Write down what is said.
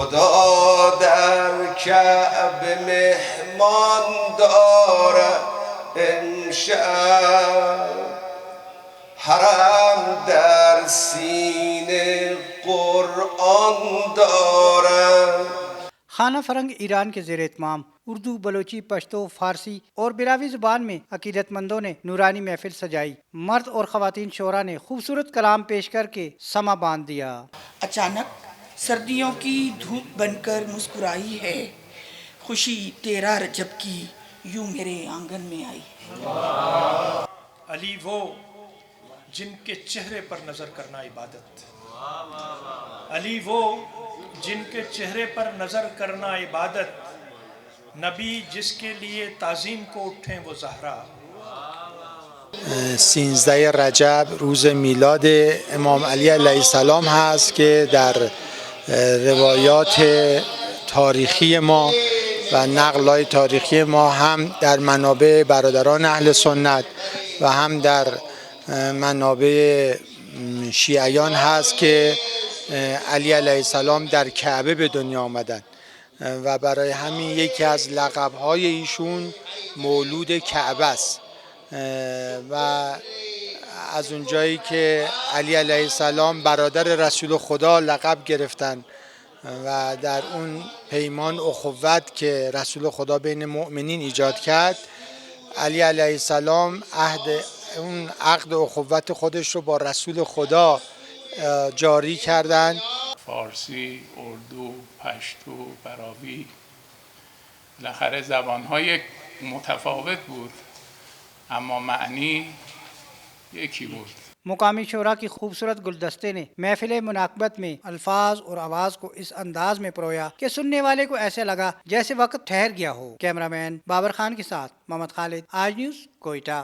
خدا در کعبه مهمان دارد امشب، حرم در سینه قرآن دارد. खाना फरंग ईरान के ज़ेर एहतमाम उर्दू, बलोची, पश्तो, फारसी और बिलावी ज़ुबान में अकीदतमंदों ने नूरानी महफिल सजाई। मर्द और ख़वातीन शोरा ने खूबसूरत कलाम पेश करके समा बांध दिया। अचानक सर्दियों की धूप बनकर मुस्कुराई है, खुशी 13 रजब की यूं मेरे आंगन में आई। अली वो जिनके चेहरे पर नज़र करना इबादत, अली वो जिनके चेहरे पर नज़र करना इबादत, नबी जिसके लिए ताज़ीम को उठें वो ज़हरा। 13 رجب روز میلاد امام علی علیه السلام هست که در روایات تاریخی ما و نقل‌های تاریخی ما هم در منابع برادران اهل سنت و هم در منابع شیعیان هست که علی علیه السلام در کعبه به دنیا آمدند و برای همین یکی از لقب‌های ایشون مولود کعبه است و از اونجایی که علی علیه السلام برادر رسول خدا لقب گرفتن و در اون پیمان اخوت که رسول خدا بین مؤمنین ایجاد کرد، علی علیه السلام اون عقد اخوت خودش رو با رسول خدا جاری کردند. فارسی، اردو، پشتو، براوی، بالاخره زبان‌های متفاوت بود اما معنی یکی بود. मुकामी शोरा की खूबसूरत गुलदस्ते ने महफिल मुनाकबत में अल्फाज और आवाज़ को इस अंदाज में परोया कि सुनने वाले को ऐसे लगा जैसे वक्त ठहर गया हो। कैमरामैन बाबर खान के साथ मोहम्मद खालिद, आज न्यूज़, कोयटा।